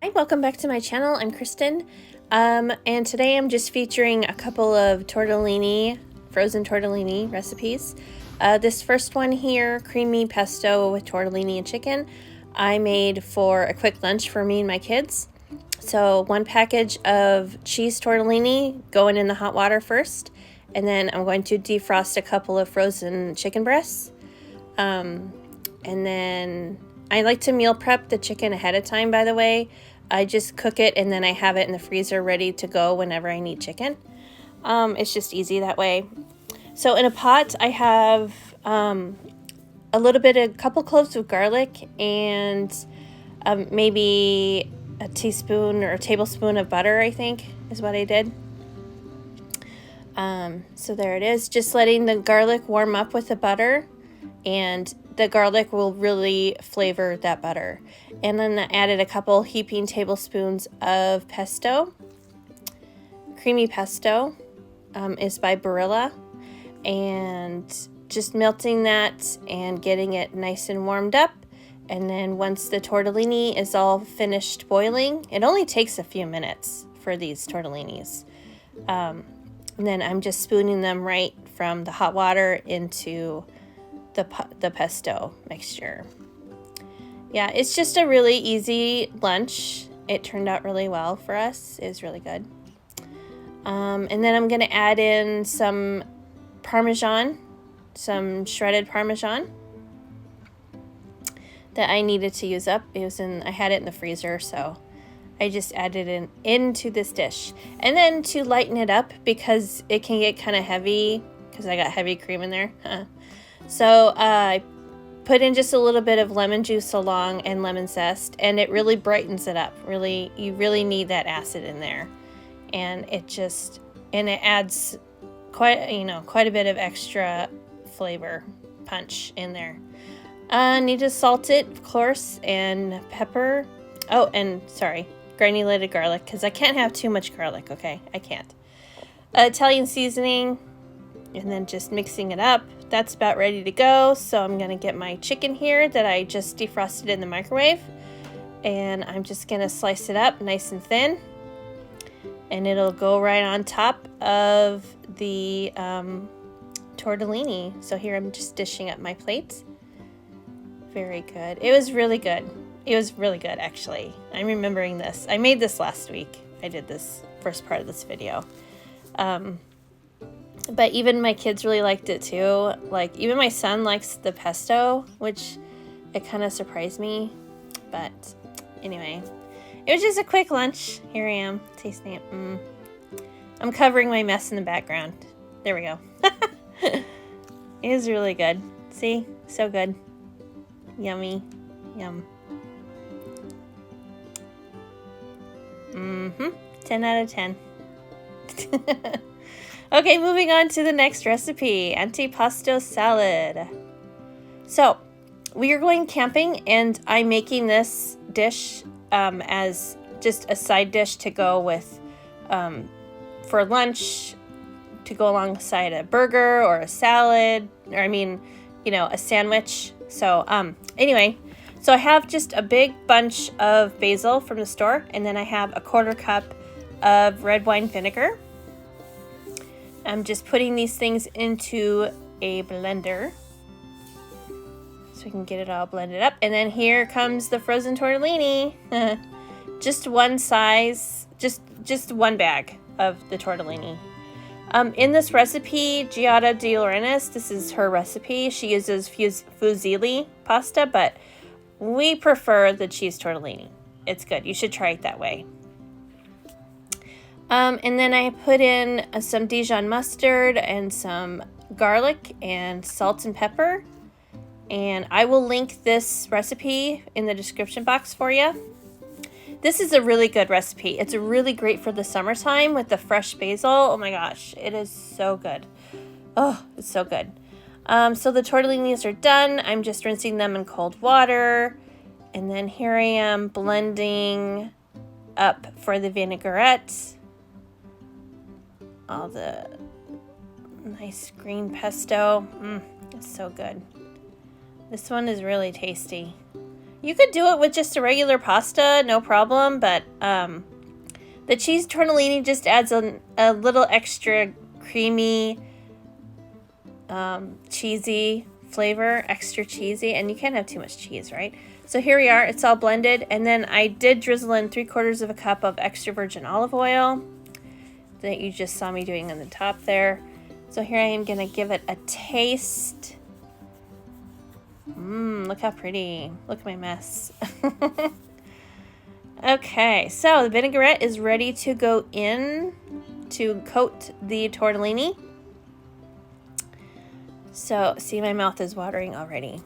Hi, welcome back to my channel. I'm Kristen, and today I'm just featuring a couple of tortellini, frozen tortellini recipes. This first one here, creamy pesto with tortellini and chicken, I made for a quick lunch for me and my kids. So one package of cheese tortellini going in the hot water first, and then I'm going to defrost a couple of frozen chicken breasts. And then I like to meal prep the chicken ahead of time, by the way. I just cook it and then I have it in the freezer ready to go whenever I need chicken. It's just easy that way. So in a pot, I have a couple cloves of garlic and maybe a teaspoon or a tablespoon of butter, I think is what I did. So there it is, just letting the garlic warm up with the butter, and the garlic will really flavor that butter. And then I added a couple heaping tablespoons of pesto. Creamy pesto is by Barilla, and just melting that and getting it nice and warmed up. And then once the tortellini is all finished boiling, it only takes a few minutes for these tortellinis. And then I'm just spooning them right from the hot water into the pesto mixture. Yeah, it's just a really easy lunch. It turned out really well for us. It was really good. And then I'm gonna add in some Parmesan, some shredded Parmesan that I needed to use up. I had it in the freezer, so I just added it into this dish. And then to lighten it up, because it can get kind of heavy, because I got heavy cream in there. So I put in just a little bit of lemon juice along and lemon zest, and it really brightens it up. Really, you really need that acid in there, and it adds quite a bit of extra flavor punch in there. Need to salt it, of course, and pepper. Oh, and sorry, granulated garlic, because I can't have too much garlic. Okay, I can't. Italian seasoning, and then just mixing it up. That's about ready to go. So I'm gonna get my chicken here that I just defrosted in the microwave, and I'm just gonna slice it up nice and thin, and it'll go right on top of the tortellini. So here I'm just dishing up my plate. Very good. It was really good. It was really good, actually. I'm remembering this. I made this last week. I did this first part of this video. But even my kids really liked it too. Like, even my son likes the pesto, which it kind of surprised me. But anyway, it was just a quick lunch. Here I am, tasting it. I'm covering my mess in the background. There we go. It is really good. See? So good. Yummy. Yum. 10 out of 10. Okay, moving on to the next recipe, antipasto salad. So, we are going camping, and I'm making this dish as just a side dish to go with for lunch, to go alongside a burger or a salad, or a sandwich. So, anyway, so I have just a big bunch of basil from the store, and then I have a 1/4 cup of red wine vinegar. I'm just putting these things into a blender so we can get it all blended up. And then here comes the frozen tortellini. Just one size, just one bag of the tortellini. In this recipe, Giada De Laurentiis, this is her recipe. She uses fusilli pasta, but we prefer the cheese tortellini. It's good. You should try it that way. And then I put in some Dijon mustard and some garlic and salt and pepper. And I will link this recipe in the description box for you. This is a really good recipe. It's really great for the summertime with the fresh basil. Oh my gosh, it is so good. Oh, it's so good. So the tortellinis are done. I'm just rinsing them in cold water. And then here I am blending up for the vinaigrette. All the nice green pesto. It's so good. This one is really tasty. You could do it with just a regular pasta, no problem, but the cheese tortellini just adds a little extra creamy, cheesy flavor, extra cheesy, and you can't have too much cheese, right? So here we are, it's all blended, and then I did drizzle in 3/4 of a cup of extra virgin olive oil that you just saw me doing on the top there. So here I am gonna give it a taste. Look how pretty. Look at my mess. Okay, so the vinaigrette is ready to go in to coat the tortellini. So, see, my mouth is watering already.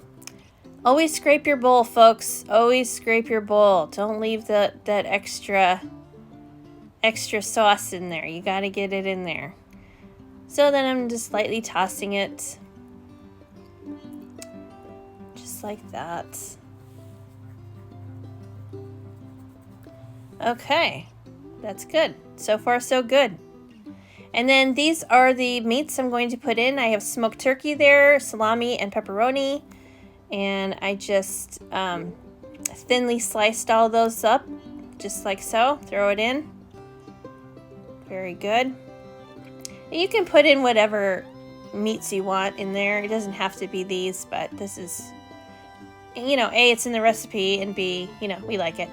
Always scrape your bowl, folks. Always scrape your bowl. Don't leave that extra sauce in there. You got to get it in there. So then I'm just lightly tossing it. Just like that. Okay, that's good. So far, so good. And then these are the meats I'm going to put in. I have smoked turkey there, salami, and pepperoni. And I just thinly sliced all those up, just like so. Throw it in. Very good. And you can put in whatever meats you want in there. It doesn't have to be these, but this is, you know, A, it's in the recipe, and B, you know, we like it.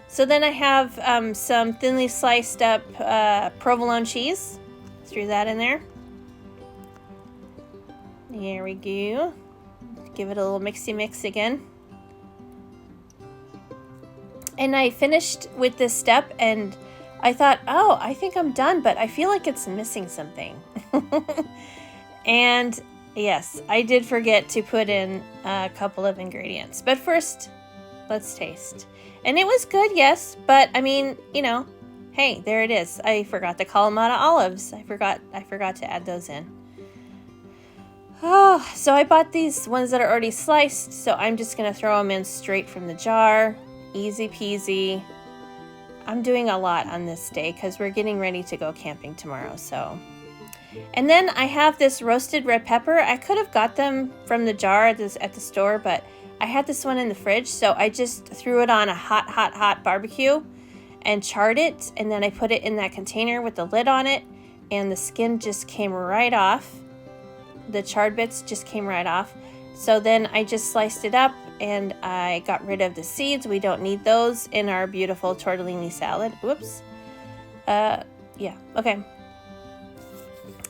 So then I have some thinly sliced up provolone cheese. Threw that in there. There we go. Give it a little mixy mix again. And I finished with this step and I thought, oh, I think I'm done, but I feel like it's missing something. And yes, I did forget to put in a couple of ingredients. But first, let's taste. And it was good, yes, but I mean, you know, hey, there it is. I forgot the Kalamata olives. I forgot to add those in. Oh, so I bought these ones that are already sliced, so I'm just going to throw them in straight from the jar. Easy peasy. I'm doing a lot on this day because we're getting ready to go camping tomorrow, so. And then I have this roasted red pepper. I could have got them from the jar at the store, but I had this one in the fridge, so I just threw it on a hot barbecue and charred it, and then I put it in that container with the lid on it, and the skin just came right off. The charred bits just came right off. So then I just sliced it up, and I got rid of the seeds. We don't need those in our beautiful tortellini salad. Whoops. Yeah, okay.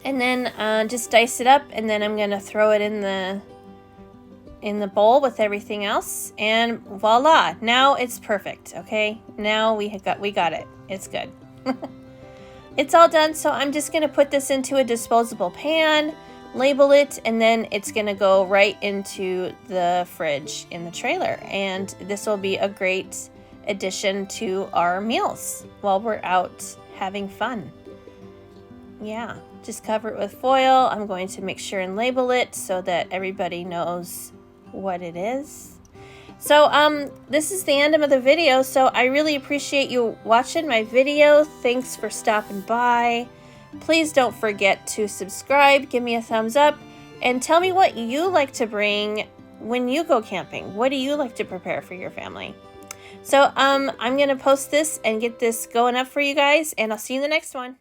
And then just dice it up, and then I'm gonna throw it in the bowl with everything else, and voila, now it's perfect. Okay, now we got it. It's good. It's all done, so I'm just gonna put this into a disposable pan, label it, and then it's gonna go right into the fridge in the trailer, and this will be a great addition to our meals while we're out having fun. Yeah, just cover it with foil. I'm going to make sure and label it so that everybody knows what it is. So this is the end of the video, so I really appreciate you watching my video. Thanks for stopping by. Please don't forget to subscribe, give me a thumbs up, and tell me what you like to bring when you go camping. What do you like to prepare for your family? So I'm gonna post this and get this going up for you guys, and I'll see you in the next one.